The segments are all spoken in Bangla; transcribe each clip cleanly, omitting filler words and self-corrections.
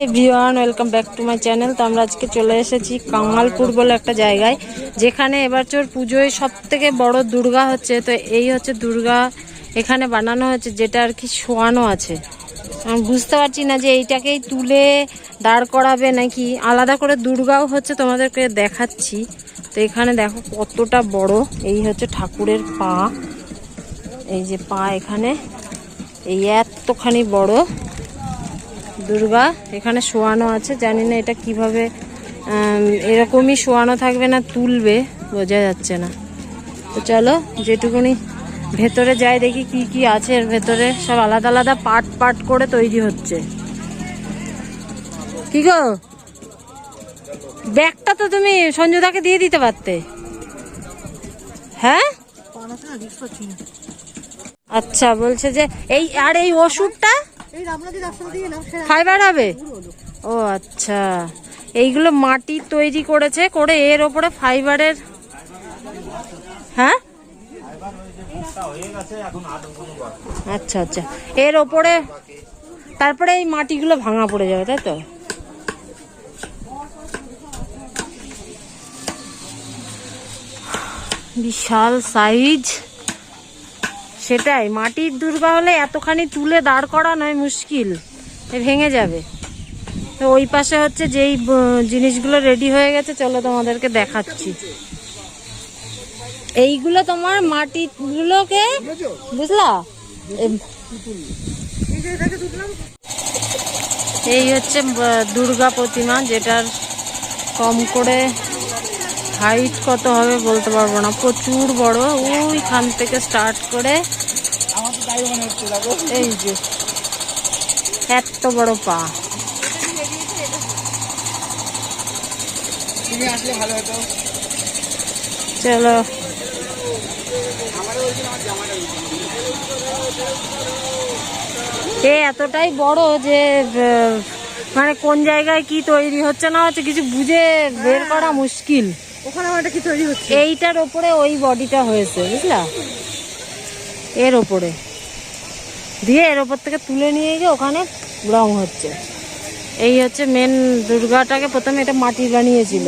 Everyone welcome back to my channel. তো আমরা আজকে চলে এসেছি কামালপুর বলে একটা জায়গায়, যেখানে এবছর পুজোয় সব থেকে বড় দুর্গা হচ্ছে। তো এই হচ্ছে দুর্গা এখানে বানানো হচ্ছে, যেটা আর কি শোয়ানো আছে। আমি বুঝতে পারছি না যে এইটাকেই তুলে দাঁড় করাবে নাকি আলাদা করে দুর্গাও হচ্ছে, তোমাদেরকে দেখাচ্ছি। তো এখানে দেখো কতটা বড়, এই হচ্ছে ঠাকুরের পা, এই যে পা এখানে, এই এতখানি বড় দুর্গা এখানে শোয়ানো আছে। জানি না এটা কিভাবে এরকমই শোয়ানো থাকবে না তুলবে, বোঝা যাচ্ছে না। তো চলো যেটুকুনি ভেতরে যাই, দেখি কি কি আছে এর ভেতরে। সব আলাদা আলাদা পার্ট পার্ট করে তৈরি হচ্ছে। কি গো, ব্যাগটা তো তুমি সঞ্জুদাকে দিয়ে দিতে পারতে। হ্যাঁ আচ্ছা, বলছে যে এই আর এই ওষুধটা ফাইবার হবে। ও আচ্ছা, এইগুলো মাটি তৈরি করেছে, করে এর ওপরে ফাইবারের। হ্যাঁ আচ্ছা আচ্ছা, এর ওপরে তারপরে এই মাটিগুলো ভাঙা পড়ে যাবে, তাই তো? বিশাল সাইজ। সেটাই, মাটির দুর্গা হলে এতখানি তুলে দাঁড় করানোই মুশকিল, ভেঙে যাবে। তো ওই পাশে হচ্ছে যেই জিনিসগুলো রেডি হয়ে গেছে, চলো তোমাদেরকে দেখাচ্ছি। এইগুলো তোমার মাটিগুলোকে বুঝলা, এই হচ্ছে দুর্গা প্রতিমা, যেটার কম করে হাইট কত হবে বলতে পারবো না, প্রচুর বড়। ওইখান থেকে স্টার্ট করে এই যে এত বড় পা। চলো এতটাই বড় যে মানে কোন জায়গায় কি তৈরি হচ্ছে না হচ্ছে কিছু বুঝে বের করা মুশকিল। কি তৈরি হচ্ছে এইটার ওপরে ওই বডিটা হয়েছে, বুঝলা, এর ওপরে দিয়ে এর ওপর থেকে তুলে নিয়ে গিয়ে ওখানে রং হচ্ছে। এই হচ্ছে মেন দুর্গাটাকে প্রথমে এটা মাটির বানিয়েছিল,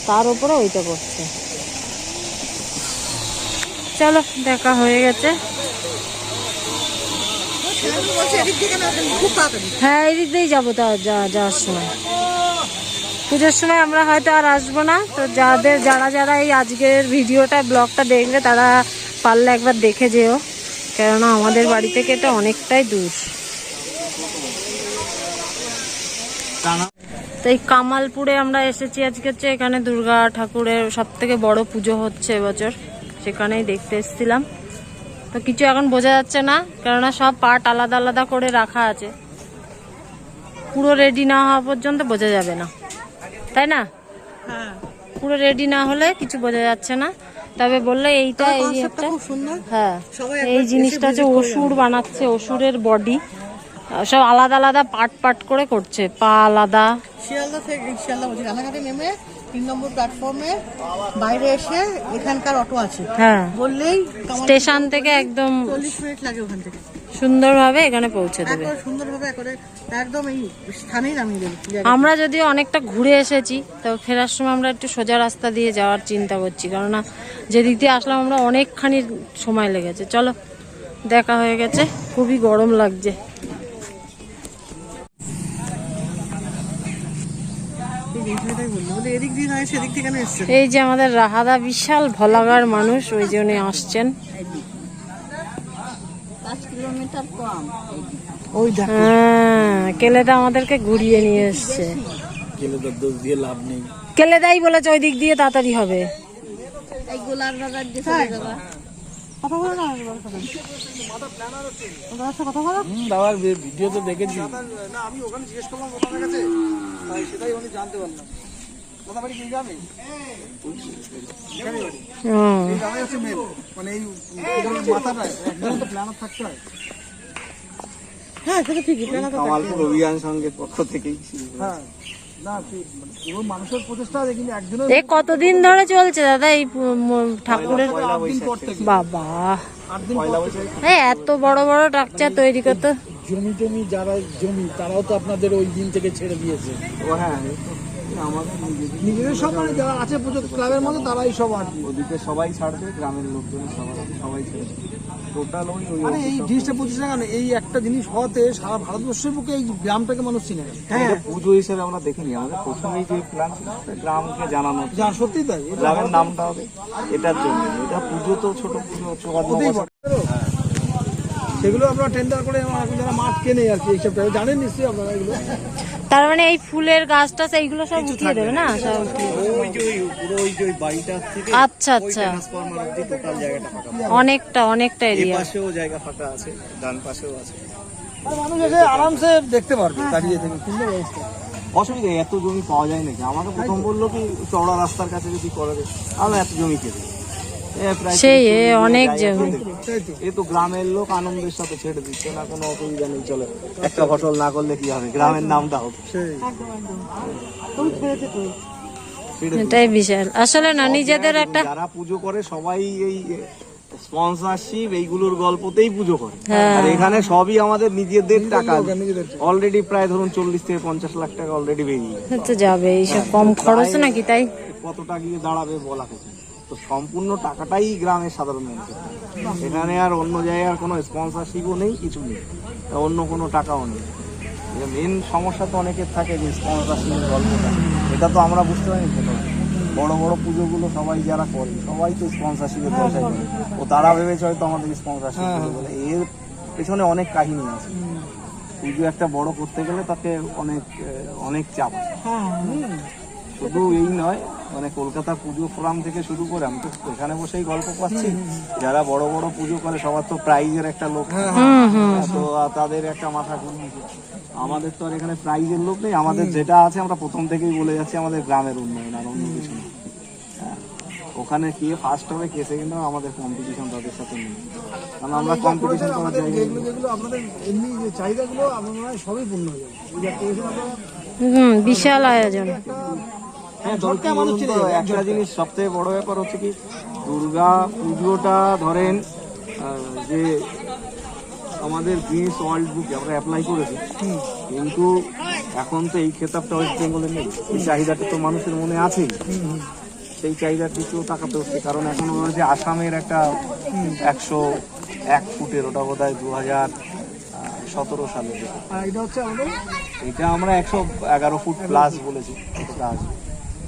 তার উপরে ওইটা করছে। চলো দেখা হয়ে গেছে। হ্যাঁ এই দিক দিয়েই যাবো, তা যাওয়ার সময়, পুজোর সময় আমরা হয়তো আর আসবো না। তো যারা এই আজকের ভিডিওটা ব্লগটা দেখবে, তারা পারলে একবার দেখে যেও, কেননা আমাদের বাড়ি থেকে এটা অনেকটাই দূর। তো এই কামালপুরে আমরা এসেছি আজকে, হচ্ছে এখানে দুর্গা ঠাকুরের সব থেকে বড় পুজো হচ্ছে এবছর, সেখানেই দেখতে এসেছিলাম। তো কিছু এখন বোঝা যাচ্ছে না, কেননা সব পার্ট আলাদা আলাদা করে রাখা আছে। পুরো রেডি না হওয়া পর্যন্ত বোঝা যাবে না, তাই না? পুরো রেডি না হলে কিছু বোঝা যাচ্ছে না। তবে বললে এইটা এই একটা, হ্যাঁ এই জিনিসটা হচ্ছে অসুর বানাচ্ছে, অসুরের বডি সব আলাদা আলাদা পার্ট পার্ট করে করছে। পা আলাদা, শিয়ালদা থেকে রানাঘাটে নেমে 3 নম্বর প্ল্যাটফর্মে বাইরে এসে এখানকার অটো আছে, হ্যাঁ বললেই স্টেশন থেকে একদম 40 মিনিট লাগে ওখান থেকে, সুন্দরভাবে এখানে পৌঁছে দেবে। সুন্দরভাবে একদম এই স্থানেই নামিয়ে দেবে। আমরা যদিও অনেকটা ঘুরে এসেছি, তো ফেরার সময় আমরা একটু সোজা রাস্তা দিয়ে যাওয়ার চিন্তা করছি, কেননা যেদিক দিয়ে আসলাম আমরা অনেকখানি সময় লেগেছে। চলো দেখা হয়ে গেছে, খুবই গরম লাগছে। এই যে আমাদের রাহাদা বিশাল ভলাগার মানুষ, ওই জন্য আসছেন। হ্যাঁ কেলেদা আমাদেরকে ঘুরিয়ে নিয়ে এসছে। কেলেদাই বলেছে ওই দিক দিয়ে তাড়াতাড়ি হবে। ভিডিও তো দেখেছি, আমি ওখানে জিজ্ঞেস করলাম ওখানে গেছে, সেটাই উনি জানতে পারলাম। মানে এই মাথাটা একদম তো প্ল্যানার থাকতে হয়। হ্যাঁ সেটা ঠিকই, কামালপুর অভিযান সঙ্গে পক্ষ থেকেই। হ্যাঁ না মানুষের প্রচেষ্টা, কিন্তু একজনের কতদিন ধরে চলছে দাদা এই ঠাকুরের? বাবা এত বড় বড় স্ট্রাকচার তৈরি করতে জমি টমি যারা জমি তারাও তো আপনাদের ওই দিন থেকে ছেড়ে দিয়েছে। ও হ্যাঁ, এই তো আমাদের নিজেদের সব মানে যারা আছে পুজো ক্লাবের মধ্যে তারাই সব আর কি। ওদিকে সবাই ছাড়বে, গ্রামের লোকজন সবাই ছেড়ে টোটাল ওই মানে এই জিনিসটা বুঝছে না কেন, এই একটা জিনিস হওয়াতে সারা ভারতবর্ষের বুকে এই গ্রামটাকে মানুষ চিনে গেছে। হ্যাঁ, পুজো হিসেবে আমরা দেখিনি। আমাদের প্রথমেই যে প্ল্যান ছিল গ্রামকে জানানো, যা সত্যি তাই, গ্রামের নামটা হবে এটার জন্য। এটা পুজো তো ছোট পুজো হচ্ছে, ওতেই বটে। সেগুলো আপনারা টেন্ডার করে যারা মাঠ কেনে আর কি, এইসব জানেন নিশ্চয়ই আপনারা এগুলো। তার মানে এই ফুলের গাছ টাছ এইগুলো সব উঠিয়ে দেবে না সব? ওই যে পুরো ওই যে বাড়িটা থেকে আচ্ছা আচ্ছা, ট্রান্সফরমার অবধি টোটাল জায়গাটা ফাঁকা। অনেকটা এই এরিয়া। পাশেও জায়গা ফাঁকা আছে, ডান পাশেও আছে। আর মানুষ এসে আরামসে দেখতে পারবে দাঁড়িয়ে থেকে, সুন্দর ব্যবস্থা। অসুবিধা এত জমি পাওয়া যায় নাকি? আমাকে প্রথম বললো কি চওড়া রাস্তার কাছে যদি করে দেয়, আমরা এত জমি খেতে সেই অনেক জমি। এ তো গ্রামের লোক আনন্দের সাথে ছেড়ে দিচ্ছে না, কোনো অসুবিধা নেই, চলে একটা ফসল না করলে কি হবে, গ্রামের নামটা হোক। এটাই বিশাল আসলে না, নিজেদের একটা যারা পুজো করে সবাই এই স্পন্সরশিপ এইগুলোর গল্পতেই পুজো করে। হ্যাঁ। আর এখানে সবই আমাদের নিজেদের টাকা, নিজেদের অলরেডি প্রায় ধরুন 40 থেকে 50 লাখ টাকা অলরেডি বেরিয়ে গেছে। তো যাবে, এইসব কম খরচ নাকি? তাই কতটা গিয়ে দাঁড়াবে বলা যায় না। তো সম্পূর্ণ টাকাটাই গ্রামের সাধারণ মানুষের। এখানে আর অন্য জায়গার কোনো স্পন্সরশিপও নেই, কিছু নেই, অন্য কোনো টাকাও নেই। মেন সমস্যা তো অনেকের থাকে যে স্পন্সরশিপের গল্পটা, এটা তো আমরা বুঝতে পারিনি। সেটা বড় বড় পুজোগুলো সবাই যারা করে সবাই তো স্পন্সরশিপের পয়সা করে, ও তারা ভেবেছে হয়তো আমাদের স্পন্সরশিপ বলে। এর পেছনে অনেক কাহিনী আছে। পুজো একটা বড় করতে গেলে তাতে অনেক অনেক চাপ আছে। শুধু এই নয়, মানে কলকাতা পুজো ফোরাম থেকে শুরু করে আমি তো এখানে বসেই গল্প পাচ্ছি, যারা বড় বড় পুজো করে সবার তো প্রাইজের একটা লোক, তো তাদের একটা মাথা ঘুরিয়েছে। আমাদের তো আর এখানে প্রাইজের লোক নেই, আমাদের যেটা আছে আমরা প্রথম থেকেই বলে যাচ্ছি আমাদের গ্রামের উন্নয়ন, আর অন্য কিছু নেই। ওখানে কে ফার্স্ট হবে কে সেকেন্ড হবে আমাদের কম্পিটিশন তাদের সাথে নেই, কারণ আমরা কম্পিটিশন করার জায়গায় যেগুলো যেগুলো আপনাদের এমনি যে চাহিদাগুলো আমার মনে হয় সবই পূর্ণ হয়ে যাবে। এই যে একটা এসে আপনারা বিশাল আয়োজন। হ্যাঁ, দরকার মানুষ ছিল। একটা জিনিস সবথেকে বড় ব্যাপার হচ্ছে কি, দুর্গা পুজোটা ধরেন যে আমাদের গিনেস ওয়ার্ল্ড বুকে আমরা অ্যাপ্লাই করেছি, কিন্তু এখন তো এই খেতাবটা ওয়েস্ট বেঙ্গলে নেই। এই চাহিদাটা তো মানুষের মনে আছেই, সেই চাহিদার দিকেও তাকাতে হচ্ছে। কারণ এখন রয়েছে আসামের একটা 101 ফুটের, ওটা বোধ হয় 2017 সালে। আর এটা হচ্ছে আমাদের এটা আমরা 111 ফুট প্লাস বলেছি।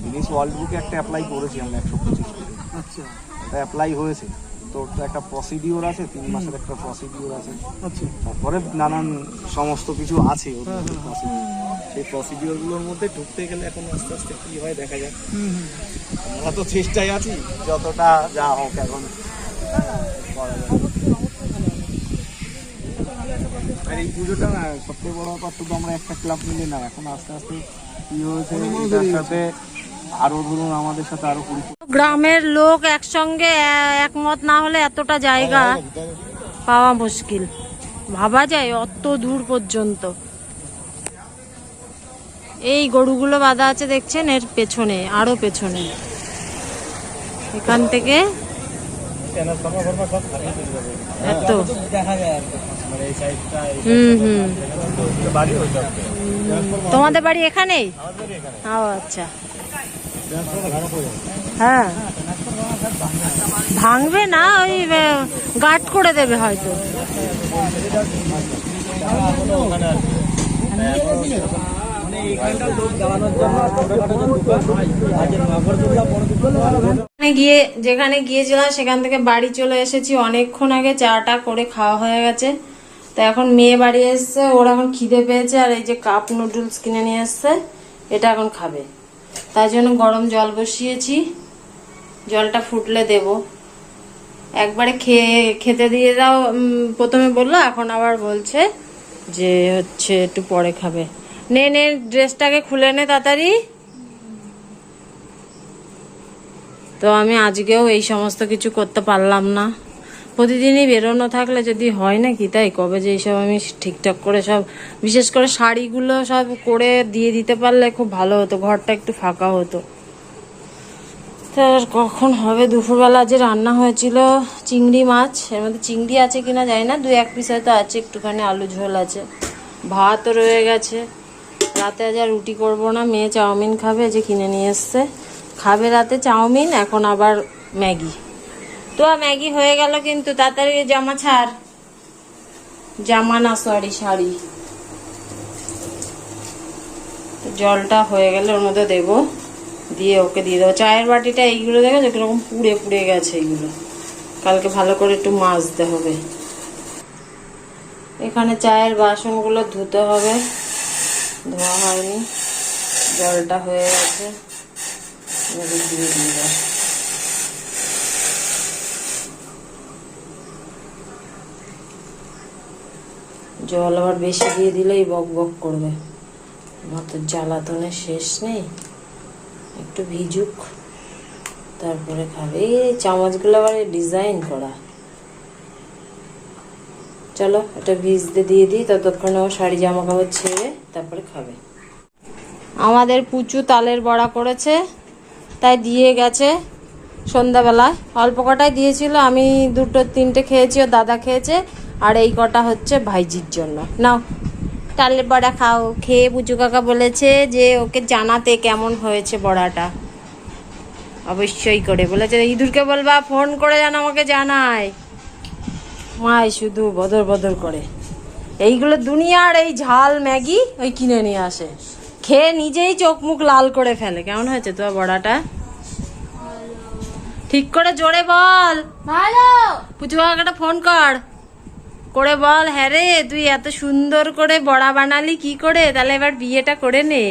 গিনেস ওয়ার্ল্ড বুকে একটা অ্যাপ্লাই করেছি আমরা 125 ফুট। আচ্ছা এটা অ্যাপ্লাই হয়েছে, তো ওটা একটা প্রসিডিওর আছে, 3 মাসের একটা প্রসিডিওর আছে, আচ্ছা তারপরে নানান সমস্ত কিছু আছে ওদের procedure। সেই প্রসিডিওরগুলোর মধ্যে ঢুকতে গেলে এখন আস্তে আস্তে কি হয় দেখা যাক। আমরা তো চেষ্টায় আছি, যতটা যা হোক এখন করা যায়। আর এই পুজোটা না সবথেকে বড় ব্যাপার, শুধু আমরা একটা ক্লাব মিলে না, এখন আস্তে আস্তে কি হয়েছে এটার সাথে আরো ধরুন আমাদের সাথে আরো গ্রামের লোক একসঙ্গে একমত না হলে এতটা জায়গা পাওয়া মুশকিল। ভাবা যায় অত দূর পর্যন্ত। এই গরুগুলো বাঁধা আছে দেখছেন, এর পেছনে আরো পেছনে, এখান থেকে এত। তোমাদের বাড়ি এখানেই? ও আচ্ছা, হ্যাঁ ভাঙবে না, ওই গার্ড করে দেবে হয়তো। যেখানে গিয়েছিলাম সেখান থেকে বাড়ি চলে এসেছি অনেকক্ষণ আগে, চাটা করে খাওয়া হয়ে গেছে। তো এখন মেয়ে বাড়ি এসছে, ওর এখন খিদে পেয়েছে, আর এই যে কাপ নুডলস কিনে নিয়ে এসছে, এটা এখন খাবে। তাই জন্য গরম জল বসিয়েছি, জলটা ফুটলে দেব। একবারে খেতে দিয়ে দাও প্রথমে বললো, এখন আবার বলছে যে হচ্ছে একটু পরে খাবে। নে নে ড্রেসটাকে খুলে নে তাড়াতাড়ি। তো আমি আজকেও এই সমস্ত কিছু করতে পারলাম না। প্রতিদিনই বেরোনো থাকলে যদি হয় নাকি, তাই কবে যে এইসব আমি ঠিকঠাক করে সব, বিশেষ করে শাড়িগুলো সব করে দিয়ে দিতে পারলে খুব ভালো হতো, ঘরটা একটু ফাঁকা হতো। স্যার কখন হবে? দুপুরবেলা যে রান্না হয়েছিল চিংড়ি মাছ, এর মধ্যে চিংড়ি আছে কিনা জানি না, 2-1 পিস হয়তো আছে, একটুখানি আলু ঝোল আছে, ভাতও রয়ে গেছে। রাতে আজ আর রুটি করবো না, মেয়ে চাউমিন খাবে, যে কিনে নিয়ে এসছে, খাবে রাতে চাউমিন, এখন আবার ম্যাগি। তো ম্যাগি হয়ে গেল, কিন্তু তাড়াতাড়ি জামা ছাড়, জামা না সরি শাড়ি। তো জলটা হয়ে গেলে ওর মধ্যে দেবো, দিয়ে ওকে দিয়ে দেবো। চায়ের বাটিটা এইগুলো দেখো কিরকম পুড়ে পুড়ে গেছে, এইগুলো কালকে ভালো করে একটু মাজতে হবে। এখানে চায়ের বাসনগুলো ধুতে হবে, ধোয়া হয়নি, জলটা হয়ে গেছে, দিয়ে দিবে। জল আবার বেশি দিয়ে দিলেই বক বক করবে, আমার তো জ্বালাতনের শেষ নেই। একটু ভিজুক, তারপরে খাবে। এই চামচগুলো আবার ডিজাইন করা। চলো এটা ভিজতে দিয়ে দিই, ততক্ষণে ও শাড়ি জামা কাপড় ছেড়ে তারপরে খাবে। আমাদের পুচু তালের বড়া করেছে, তাই দিয়ে গেছে সন্ধ্যাবেলায়। অল্প কটাই দিয়েছিল, আমি 2-3টে খেয়েছি, ও দাদা খেয়েছে, আর এই কটা হচ্ছে ভাইজির জন্য। নাও তালের বড়া খাও। খেয়ে পুচু কাকা বলেছে যে ওকে জানাতে কেমন হয়েছে বড়াটা, অবশ্যই করে বলেছে। ইঁদুরকে বলবা ফোন করে যেন আমাকে জানায়। মাই শুধু বদর বদর করে, এইগুলো দুনিয়ার এই ঝাল ম্যাগি ওই কিনে নিয়ে আসে, খেয়ে নিজেই চোখ মুখ লাল করে ফেলে। কেমন হয়েছে তোর বড়াটা? ঠিক করে জোরে বল। ভালো। পুচু কাকাটা ফোন করে বল, হ্যাঁ রে তুই এত সুন্দর করে বড়া বানালি কি করে, তাহলে এবার বিয়েটা করে নে।